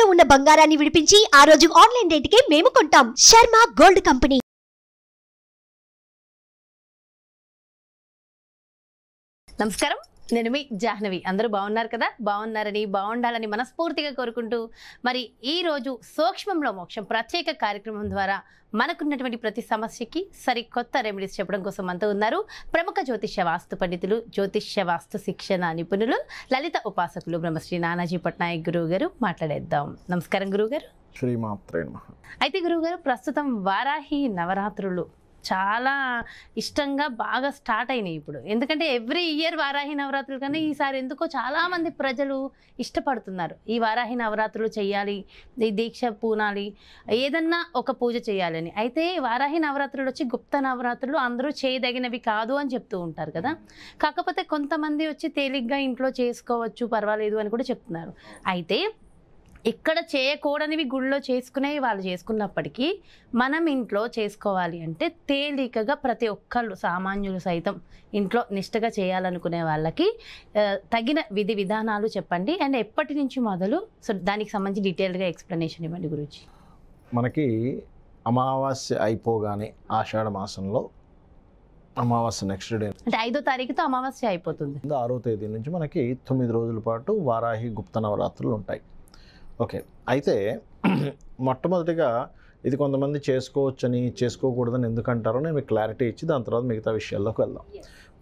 తాకట్టులో ఉన్న బంగారాన్ని విడిపించి ఆ రోజు ఆన్లైన్ రేటుకే మేము కొంటాం. Sharma gold company. నమస్కారం, నేను మీ జాహ్నవి. అందరూ బాగున్నారు కదా? బాగున్నారని, బాగుండాలని మనస్ఫూర్తిగా కోరుకుంటూ మరి ఈ రోజు సూక్ష్మంలో మోక్షం ప్రత్యేక కార్యక్రమం ద్వారా మనకున్నటువంటి ప్రతి సమస్యకి సరికొత్త రెమెడీస్ చెప్పడం కోసం అంతా ఉన్నారు ప్రముఖ జ్యోతిష్య వాస్తు పండితులు, జ్యోతిష్య వాస్తు శిక్షణ నిపుణులు, లలిత ఉపాసకులు బ్రహ్మశ్రీ నానాజీ పట్నాయక్ గురువు గారు. మాట్లాడేద్దాం. నమస్కారం గురువుగారు. శ్రీమాత్రే నమః. అయితే గురువుగారు, ప్రస్తుతం వారాహి నవరాత్రులు చాలా ఇష్టంగా బాగా స్టార్ట్ అయినాయి ఇప్పుడు. ఎందుకంటే ఎవ్రీ ఇయర్ వారాహి నవరాత్రులు కానీ ఈసారి ఎందుకో చాలామంది ప్రజలు ఇష్టపడుతున్నారు. ఈ వారాహి నవరాత్రులు చేయాలి, ఈ దీక్ష పూనాలి, ఏదన్నా ఒక పూజ చేయాలని. అయితే వారాహి నవరాత్రులు వచ్చి గుప్త నవరాత్రులు అందరూ చేయదగినవి కాదు అని చెప్తూ ఉంటారు కదా. కాకపోతే కొంతమంది వచ్చి తేలిగ్గా ఇంట్లో చేసుకోవచ్చు, పర్వాలేదు అని కూడా చెప్తున్నారు. అయితే ఇక్కడ చేయకూడనివి గుళ్ళో చేసుకునేవి వాళ్ళు చేసుకున్నప్పటికీ మనం ఇంట్లో చేసుకోవాలి అంటే తేలికగా ప్రతి ఒక్కళ్ళు సామాన్యులు సైతం ఇంట్లో నిష్టగా చేయాలనుకునే వాళ్ళకి తగిన విధి విధానాలు చెప్పండి. అండ్ ఎప్పటి నుంచి మొదలు, సో దానికి సంబంధించి డీటెయిల్గా ఎక్స్ప్లెనేషన్ ఇవ్వండి గురించి. మనకి అమావాస్య అయిపోగానే ఆషాఢ మాసంలో అమావాస్య నెక్స్ట్ డే అంటే 5వ తారీఖుతో అమావాస్య అయిపోతుంది. 6వ తేదీ నుంచి మనకి 9 రోజుల పాటు వారాహి గుప్త నవరాత్రులు ఉంటాయి. ఓకే, అయితే మొట్టమొదటిగా ఇది కొంతమంది చేసుకోవచ్చని చేసుకోకూడదని ఎందుకంటారో నేను మీకు క్లారిటీ ఇచ్చి దాని తర్వాత మిగతా విషయాల్లోకి వెళ్దాం.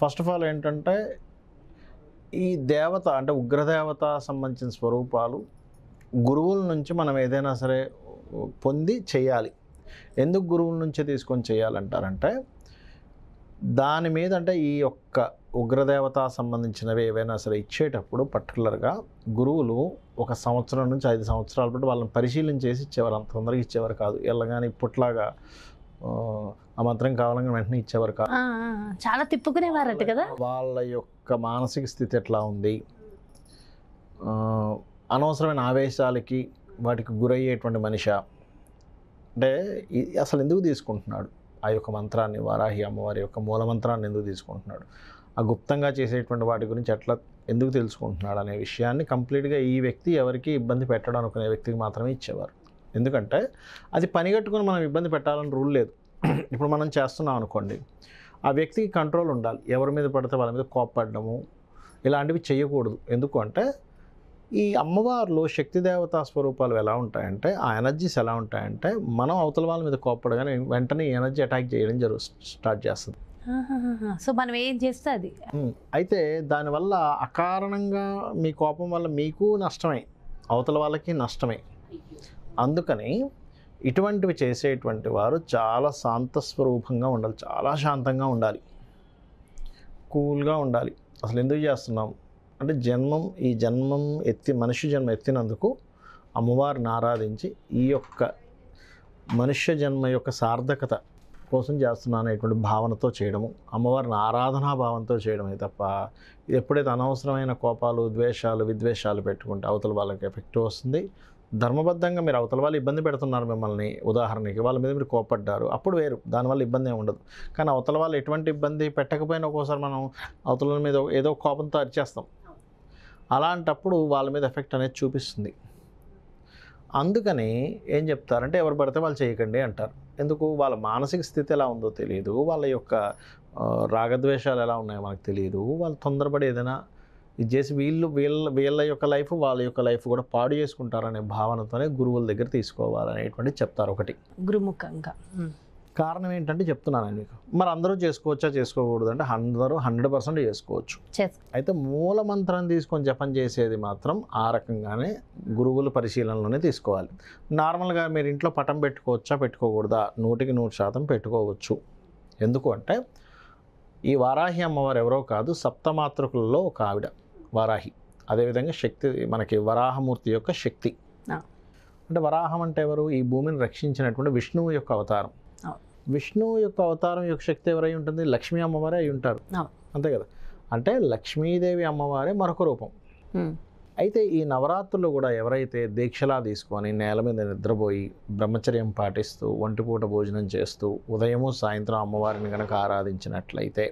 ఫస్ట్ ఆఫ్ ఆల్ ఏంటంటే, ఈ దేవత అంటే ఉగ్రదేవత సంబంధించిన స్వరూపాలు గురువుల నుంచి మనం ఏదైనా సరే పొంది చేయాలి. ఎందుకు గురువుల నుంచే తీసుకొని చేయాలంటారంటే, దాని మీద అంటే ఈ యొక్క ఉగ్రదేవత సంబంధించినవి ఏవైనా సరే ఇచ్చేటప్పుడు పర్టికులర్గా గురువులు 1 సంవత్సరం నుంచి 5 సంవత్సరాల పాటు వాళ్ళని పరిశీలన చేసి ఇచ్చేవారు. అంత తొందరగా ఇచ్చేవారు కాదు. ఎల్లగానే ఇప్పట్లాగా ఆ మంత్రం కావాలని వెంటనే ఇచ్చేవారు కాదు. చాలా తిప్పుకునేవారట కదా. వాళ్ళ యొక్క మానసిక స్థితి ఎట్లా ఉంది, అనవసరమైన ఆవేశాలకి వాటికి గురయ్యేటువంటి మనిషి అంటే అసలు ఎందుకు తీసుకుంటున్నాడు ఆ యొక్క మంత్రాన్ని, వారాహి అమ్మవారి యొక్క మూల మంత్రాన్ని ఎందుకు తీసుకుంటున్నాడు, ఆ గుప్తంగా చేసేటువంటి వాటి గురించి ఎట్లా ఎందుకు తెలుసుకుంటున్నాడు అనే విషయాన్ని కంప్లీట్గా ఈ వ్యక్తి ఎవరికి ఇబ్బంది పెట్టడం అనుకునే వ్యక్తికి మాత్రమే ఇచ్చేవారు. ఎందుకంటే అది పనిగట్టుకుని మనం ఇబ్బంది పెట్టాలని రూల్ లేదు. ఇప్పుడు మనం చేస్తున్నాం అనుకోండి, ఆ వ్యక్తికి కంట్రోల్ ఉండాలి. ఎవరి మీద పడితే వాళ్ళ మీద కోప్పడము ఇలాంటివి చేయకూడదు. ఎందుకు అంటే, ఈ అమ్మవారిలో శక్తి దేవతా స్వరూపాలు ఎలా ఉంటాయంటే, ఆ ఎనర్జీస్ ఎలా ఉంటాయంటే, మనం అవతల వాళ్ళ మీద కోప్పడగానే వెంటనే ఎనర్జీ అటాక్ చేయడం స్టార్ట్ చేస్తుంది. సో మనం ఏం చేస్తే అది. అయితే దానివల్ల అకారణంగా మీ కోపం వల్ల మీకు నష్టమే, అవతల వాళ్ళకి నష్టమే. అందుకని ఇటువంటివి చేసేటువంటి వారు చాలా శాంతస్వరూపంగా ఉండాలి, చాలా శాంతంగా ఉండాలి, కూల్గా ఉండాలి. అసలు ఎందుకు చేస్తున్నాం అంటే, ఈ జన్మం మనుష్య జన్మ ఎత్తినందుకు అమ్మవారిని ఆరాధించి ఈ యొక్క మనుష్య జన్మ యొక్క సార్థకత కోసం చేస్తున్నాను అనేటువంటి భావనతో చేయడము, అమ్మవారిని ఆరాధనా భావంతో చేయడమే తప్ప, ఇది ఎప్పుడైతే అనవసరమైన కోపాలు, ద్వేషాలు, విద్వేషాలు పెట్టుకుంటే అవతల వాళ్ళకి ఎఫెక్ట్ వస్తుంది. ధర్మబద్ధంగా మీరు అవతల వాళ్ళు ఇబ్బంది పెడుతున్నారు మిమ్మల్ని, ఉదాహరణకి వాళ్ళ మీద మీరు కోపడ్డారు, అప్పుడు వేరు, దానివల్ల ఇబ్బంది ఏమి ఉండదు. కానీ అవతల వాళ్ళు ఎటువంటి ఇబ్బంది పెట్టకపోయినా ఒక్కోసారి మనం అవతల మీద ఏదో కోపంతో అరిచేస్తాం. అలాంటప్పుడు వాళ్ళ మీద ఎఫెక్ట్ అనేది చూపిస్తుంది. అందుకని ఏం చెప్తారంటే, ఎవరు పడితే వాళ్ళు చేయకండి అంటారు. ఎందుకు? వాళ్ళ మానసిక స్థితి ఎలా ఉందో తెలియదు, వాళ్ళ యొక్క రాగద్వేషాలు ఎలా ఉన్నాయో మనకు తెలియదు. వాళ్ళు తొందరపడి ఏదైనా ఇది చేసి వీళ్ళ యొక్క లైఫ్, వాళ్ళ యొక్క లైఫ్ కూడా పాడు చేసుకుంటారనే భావనతోనే గురువుల దగ్గర తీసుకోవాలనేటువంటి చెప్తారు. ఒకటి గురుముఖంగా కారణం ఏంటంటే చెప్తున్నాను మీకు. మరి అందరూ చేసుకోవచ్చా, చేసుకోకూడదు అంటే అందరూ 100% చేసుకోవచ్చు. అయితే మూల మంత్రం తీసుకొని జపం చేసేది మాత్రం ఆ రకంగానే గురువుల పరిశీలనలోనే తీసుకోవాలి. నార్మల్గా మీరు ఇంట్లో పటం పెట్టుకోవచ్చా, పెట్టుకోకూడదా? 100% పెట్టుకోవచ్చు. ఎందుకు అంటే, ఈ వారాహి అమ్మవారు ఎవరో కాదు, సప్తమాతృకులలో ఒక ఆవిడ వారాహి. అదేవిధంగా శక్తి, మనకి వరాహమూర్తి యొక్క శక్తి. అంటే వరాహం అంటే ఎవరు? ఈ భూమిని రక్షించినటువంటి విష్ణువు యొక్క అవతారం. విష్ణువు యొక్క అవతారం యొక్క శక్తి ఎవరై ఉంటుంది? లక్ష్మీ అమ్మవారే అయి ఉంటారు, అంతే కదా. అంటే లక్ష్మీదేవి అమ్మవారే మరొక రూపం. అయితే ఈ నవరాత్రులు కూడా ఎవరైతే దీక్షలా తీసుకొని నేల మీద నిద్రపోయి బ్రహ్మచర్యం పాటిస్తూ ఒంటిపూట భోజనం చేస్తూ ఉదయము సాయంత్రం అమ్మవారిని కనుక ఆరాధించినట్లయితే,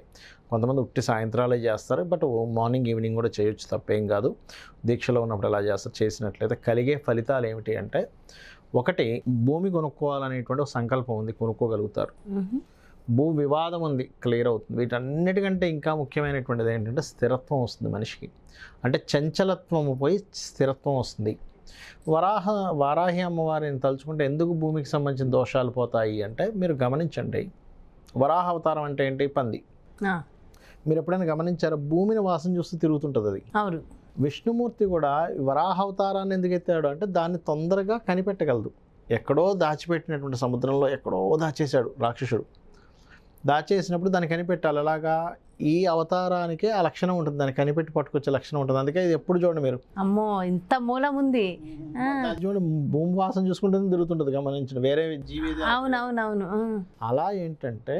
కొంతమంది ఉట్టి సాయంత్రాలే చేస్తారు, బట్ మార్నింగ్ ఈవినింగ్ కూడా చేయొచ్చు, తప్పేం కాదు. దీక్షలో ఉన్నప్పుడు ఎలా చేస్తారు, చేసినట్లయితే కలిగే ఫలితాలు ఏమిటి అంటే, ఒకటి భూమి కొనుక్కోవాలనేటువంటి ఒక సంకల్పం ఉంది, కొనుక్కోగలుగుతారు. భూ వివాదం ఉంది, క్లియర్ అవుతుంది. వీటన్నిటికంటే ఇంకా ముఖ్యమైనటువంటిది ఏంటంటే స్థిరత్వం వస్తుంది మనిషికి. అంటే చంచలత్వము పోయి స్థిరత్వం వస్తుంది. వారాహి అమ్మవారిని తలుచుకుంటే ఎందుకు భూమికి సంబంధించిన దోషాలు పోతాయి అంటే, మీరు గమనించండి, వరాహ అవతారం అంటే ఏంటి? పంది. మీరు ఎప్పుడైనా గమనించారా? భూమిని వాసన చూస్తూ తిరుగుతుంటుంది అది. అవును. విష్ణుమూర్తి కూడా వరాహ అవతారాన్ని ఎందుకు ఎత్తాడు అంటే, దాన్ని తొందరగా కనిపెట్టగలదు. ఎక్కడో దాచిపెట్టినటువంటి సముద్రంలో ఎక్కడో దాచేశాడు రాక్షసుడు. దాచేసినప్పుడు దాన్ని కనిపెట్టాలి. అలాగా ఈ అవతారానికే ఆ లక్షణం ఉంటుంది, దాన్ని కనిపెట్టి పట్టుకొచ్చే లక్షణం ఉంటుంది. అందుకే ఇది ఎప్పుడు చూడండి మీరు, అమ్మో ఇంత మూలం ఉంది. చూడండి, భూమి వాసన చూసుకుంటుంది తిరుగుతుంటుంది, గమనించండి. వేరే జీవి అవునవునవును. అలా ఏంటంటే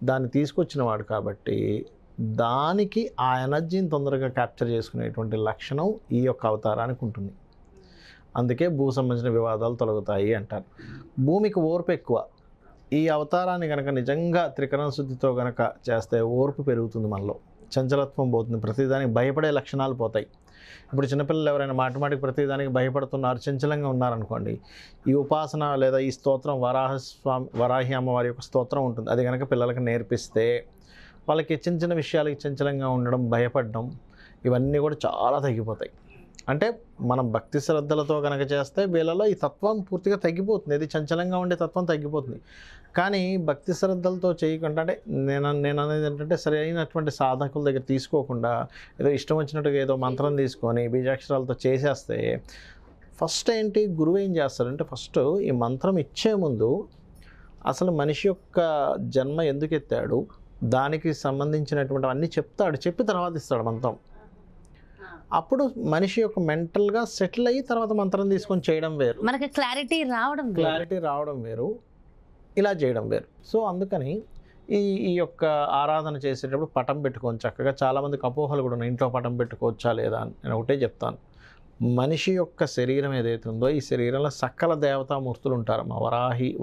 దాన్ని తీసుకొచ్చిన వాడు కాబట్టి దానికి ఆ ఎనర్జీని తొందరగా క్యాప్చర్ చేసుకునేటువంటి లక్షణం ఈ యొక్క అవతారానికి ఉంటుంది. అందుకే భూ సంబంధించిన వివాదాలు తొలగుతాయి అంటారు. భూమికి ఓర్పు ఎక్కువ. ఈ అవతారాన్ని కనుక నిజంగా త్రికరణ శుద్ధితో కనుక చేస్తే ఓర్పు పెరుగుతుంది, మనలో చంచలత్వం పోతుంది, ప్రతిదానికి భయపడే లక్షణాలు పోతాయి. ఇప్పుడు చిన్నపిల్లలు ఎవరైనా మాటిమాటికి ప్రతిదానికి భయపడుతున్నారు, చంచలంగా ఉన్నారనుకోండి, ఈ ఉపాసన లేదా ఈ స్తోత్రం వరాహి అమ్మవారి యొక్క స్తోత్రం ఉంటుంది, అది కనుక పిల్లలకి నేర్పిస్తే వాళ్ళకి చిన్న చిన్న విషయాలకి చంచలంగా ఉండడం, భయపడడం, ఇవన్నీ కూడా చాలా తగ్గిపోతాయి. అంటే మనం భక్తి శ్రద్ధలతో కనుక చేస్తే వీళ్ళలో ఈ తత్వం పూర్తిగా తగ్గిపోతుంది, ఇది చంచలంగా ఉండే తత్వం తగ్గిపోతుంది. కానీ భక్తి శ్రద్ధలతో చేయకుండా, అంటే నేను అనేది ఏంటంటే, సరైనటువంటి సాధకుల దగ్గర తీసుకోకుండా ఏదో ఇష్టం వచ్చినట్టుగా ఏదో మంత్రం తీసుకొని బీజాక్షరాలతో చేసేస్తే, ఫస్ట్ ఏంటి, గురువు ఏం చేస్తారంటే, ఫస్ట్ ఈ మంత్రం ఇచ్చే ముందు అసలు మనిషి యొక్క జన్మ ఎందుకు ఎత్తాడు, దానికి సంబంధించినటువంటి అన్నీ చెప్తాడు, చెప్పి తర్వాత ఇస్తాడు మంత్రం. అప్పుడు మనిషి యొక్క మెంటల్గా సెటిల్ అయ్యి తర్వాత మంత్రం తీసుకొని చేయడం వేరు, మనకి క్లారిటీ రావడం వేరు, ఇలా చేయడం వేరు. సో అందుకని ఈ యొక్క ఆరాధన చేసేటప్పుడు పటం పెట్టుకొని చక్కగా, చాలామందికి అపోహలు కూడా ఉన్నాయి, ఇంట్లో పటం పెట్టుకోవచ్చా లేదా అని. నేను ఒకటే చెప్తాను, మనిషి యొక్క శరీరం ఏదైతే ఉందో ఈ శరీరంలో సకల దేవతామూర్తులు ఉంటారు.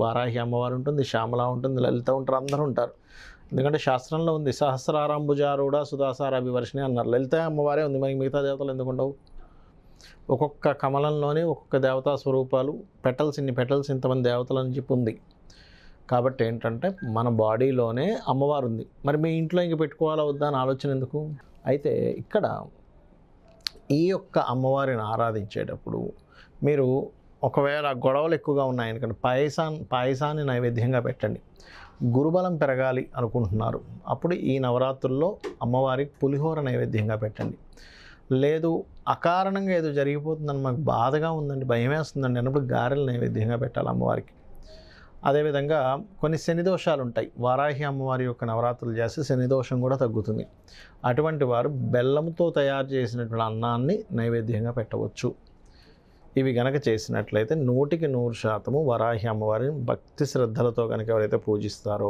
వారాహి అమ్మవారు ఉంటుంది, శ్యామల ఉంటుంది, లలిత ఉంటారు, అందరూ ఉంటారు. ఎందుకంటే శాస్త్రంలో ఉంది, సహస్రారాంబుజారూఢ సుధాసారాభివర్షిణి అన్నారు. లలిత అమ్మవారే ఉంది, మనకి మిగతా దేవతలు ఎందుకు ఉండవు? ఒక్కొక్క కమలంలోనే ఒక్కొక్క దేవతా స్వరూపాలు, ఇన్ని పెటల్స్ ఇంతమంది దేవతలు అని చెప్పి ఉంది. కాబట్టి ఏంటంటే మన బాడీలోనే అమ్మవారు ఉంది. మరి మీ ఇంట్లో ఇంక పెట్టుకోవాలా వద్దా అని ఆలోచన ఎందుకు? అయితే ఇక్కడ ఈ యొక్క అమ్మవారిని ఆరాధించేటప్పుడు మీరు ఒకవేళ గొడవలు ఎక్కువగా ఉన్నాయనుకోండి, పాయసాన్ని నైవేద్యంగా పెట్టండి. గురుబలం పెరగాలి అనుకుంటున్నారు, అప్పుడు ఈ నవరాత్రుల్లో అమ్మవారికి పులిహోర నైవేద్యంగా పెట్టండి. లేదు అకారణంగా ఏదో జరిగిపోతుందని మాకు బాధగా ఉందండి, భయం వేస్తుందండి అన్నప్పుడు గారెలు నైవేద్యంగా పెట్టాలి అమ్మవారికి. అదేవిధంగా కొన్ని శనిదోషాలు ఉంటాయి, వారాహి అమ్మవారి యొక్క నవరాత్రులు చేస్తే శనిదోషం కూడా తగ్గుతుంది. అటువంటి వారు బెల్లంతో తయారు చేసినటువంటి అన్నాన్ని నైవేద్యంగా పెట్టవచ్చు. ఇవి గనక చేసినట్లయితే 100% వరాహి అమ్మవారిని భక్తి శ్రద్ధలతో కనుక ఎవరైతే పూజిస్తారో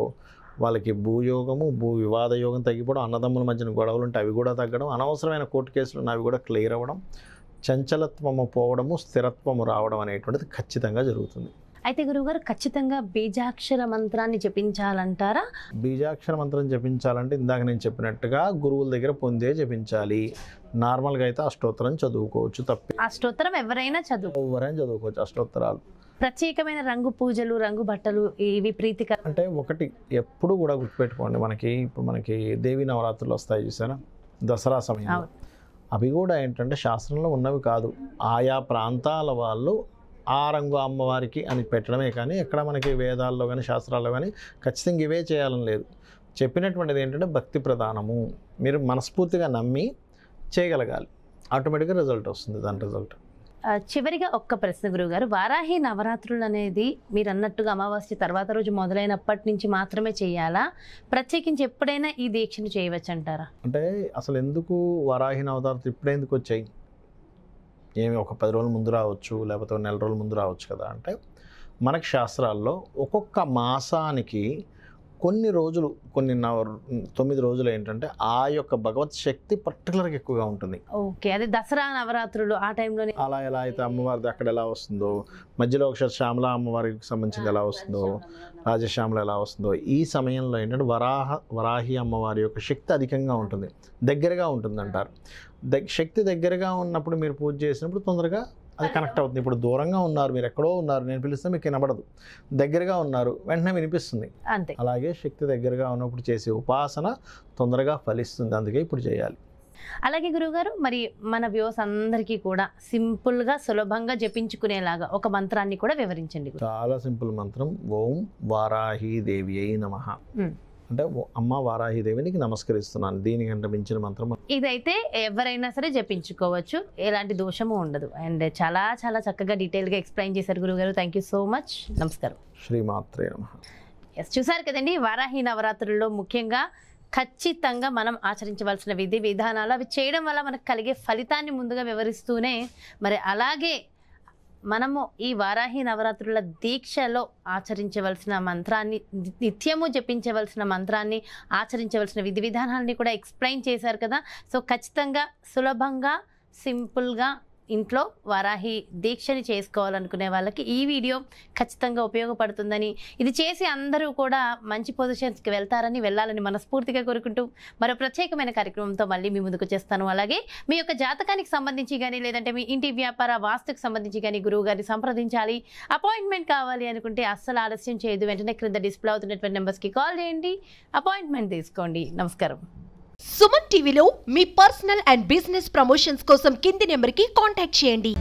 వాళ్ళకి భూయోగము, భూ వివాద యోగం తగ్గిపోవడం, అన్నదమ్ముల మధ్యన గొడవలు ఉంటే అవి కూడా తగ్గడం, అనవసరమైన కోర్టు కేసులు అవి కూడా క్లియర్ అవ్వడం, చంచలత్వము పోవడము, స్థిరత్వము రావడం అనేటువంటిది ఖచ్చితంగా జరుగుతుంది. అయితే గురువుగారు ఖచ్చితంగా బీజాక్షర మంత్రాన్ని జపించాలంటారా? బీజాక్షర మంత్రం జపించాలంటే ఇందాక నేను చెప్పినట్టుగా గురువుల దగ్గర పొందే జపించాలి. నార్మల్గా అయితే అష్టోత్తరం చదువుకోవచ్చు, తప్పి అష్టోత్తరం ఎవరైనా చదువుకోవచ్చు. అష్టోత్తరాలు ప్రత్యేకమైన రంగు పూజలు, రంగు బట్టలు ఇవి ప్రీతికర అంటే ఒకటి ఎప్పుడు కూడా గుర్తుపెట్టుకోండి, మనకి దేవి నవరాత్రులు వస్తాయి చూసారా, దసరా సమయంలో, అవి కూడా ఏంటంటే శాస్త్రంలో ఉన్నవి కాదు, ఆయా ప్రాంతాల వాళ్ళు ఆ రంగు అమ్మవారికి అని పెట్టడమే. కానీ ఎక్కడ మనకి వేదాల్లో కానీ శాస్త్రాల్లో కానీ ఖచ్చితంగా ఇవే చేయాలని లేదు. చెప్పినటువంటిది ఏంటంటే భక్తి ప్రధానము, మీరు మనస్ఫూర్తిగా నమ్మి చేయగలగాలి, ఆటోమేటిక్గా రిజల్ట్ వస్తుంది, దాని రిజల్ట్. చివరిగా ఒక్క ప్రశ్న గురువుగారు, వారాహి నవరాత్రులు అనేది మీరు అన్నట్టుగా అమావాస్య తర్వాత రోజు మొదలైనప్పటి నుంచి మాత్రమే చేయాలా, ప్రత్యేకించి ఎప్పుడైనా ఈ దీక్షను చేయవచ్చు అంటారా? అంటే అసలు ఎందుకు వారాహి నవరాత్రులు ఇప్పుడే ఎందుకు వచ్చాయి, ఏమి ఒక 10 రోజుల ముందు రావచ్చు, లేకపోతే 1 నెల రోజుల ముందు రావచ్చు కదా. అంటే మనకి శాస్త్రాల్లో ఒక్కొక్క మాసానికి కొన్ని రోజులు 9 రోజులు ఏంటంటే ఆ యొక్క భగవత్ శక్తి పర్టికులర్గా ఎక్కువగా ఉంటుంది. ఓకే, అదే దసరా నవరాత్రులు ఆ టైంలోనే అలా ఎలా అయితే అమ్మవారిది అక్కడ ఎలా వస్తుందో, మధ్యలో ఒకసారి శ్యామల అమ్మవారికి సంబంధించింది ఎలా వస్తుందో, రాజశ్యామల ఎలా వస్తుందో, ఈ సమయంలో ఏంటంటే వరాహి అమ్మవారి యొక్క శక్తి అధికంగా ఉంటుంది, దగ్గరగా ఉంటుంది అంటారు. శక్తి దగ్గరగా ఉన్నప్పుడు మీరు పూజ చేసినప్పుడు తొందరగా అది కనెక్ట్ అవుతుంది. ఇప్పుడు దూరంగా ఉన్నారు, మీరు ఎక్కడో ఉన్నారు, నేను పిలిస్తే మీకు వినబడదు. దగ్గరగా ఉన్నారు, వెంటనే వినిపిస్తుంది. అంతే. అలాగే శక్తి దగ్గరగా ఉన్నప్పుడు చేసే ఉపాసన తొందరగా ఫలిస్తుంది, అందుకే ఇప్పుడు చేయాలి. అలాగే గురువుగారు, మరి మన వ్యూవర్స్ అందరికీ కూడా సింపుల్గా సులభంగా జపించుకునేలాగా ఒక మంత్రాన్ని కూడా వివరించండి. చాలా సింపుల్ మంత్రం, ఓం వారాహి దేవి అయి నమః. అంటే అమ్మ వారాహిదేవినికి నమస్కరిస్తున్నాను. దీనికంటే మించిన మంత్రం ఇదైతే ఎవరైనా సరే జపించుకోవచ్చు, ఎలాంటి దోషము ఉండదు. అండ్ చాలా చాలా చక్కగా డీటెయిల్గా ఎక్స్ప్లెయిన్ చేశారు గురుగారు. Thank you so much. నమస్కారం. శ్రీమాత్రే నమః. చూసారు కదండి, వారాహి నవరాత్రుల్లో ముఖ్యంగా ఖచ్చితంగా మనం ఆచరించవలసిన విధి విధానాలు, అవి చేయడం వల్ల మనకు కలిగే ఫలితాన్ని ముందుగా వివరిస్తూనే, మరి అలాగే మనము ఈ వారాహి నవరాత్రుల దీక్షలో ఆచరించవలసిన మంత్రాన్ని, నిత్యము జపించవలసిన మంత్రాన్ని, ఆచరించవలసిన విధి విధానాలని కూడా ఎక్స్ప్లెయిన్ చేశారు కదా. సో ఖచ్చితంగా సులభంగా సింపుల్గా ఇంట్లో వారాహి దీక్షని చేసుకోవాలనుకునే వాళ్ళకి ఈ వీడియో ఖచ్చితంగా ఉపయోగపడుతుందని, ఇది చేసి అందరూ కూడా మంచి పొజిషన్స్కి వెళ్ళాలని మనస్ఫూర్తిగా కోరుకుంటూ మరో ప్రత్యేకమైన కార్యక్రమంతో మళ్ళీ మీ ముందుకు చేస్తాను. అలాగే మీ యొక్క జాతకానికి సంబంధించి కానీ, లేదంటే మీ ఇంటి వ్యాపార వాస్తుకు సంబంధించి కానీ గురువు గారిని సంప్రదించాలి, అపాయింట్మెంట్ కావాలి అనుకుంటే అస్సలు ఆలస్యం చేయదు. వెంటనే క్రింద డిస్ప్లే అవుతున్నటువంటి నెంబర్స్కి కాల్ చేయండి, అపాయింట్మెంట్ తీసుకోండి. నమస్కారం. సుమన్ టీవీలో మీ పర్సనల్ అండ్ బిజినెస్ ప్రమోషన్స్ కోసం కింది నెంబర్కి కాంటాక్ట్ చేయండి.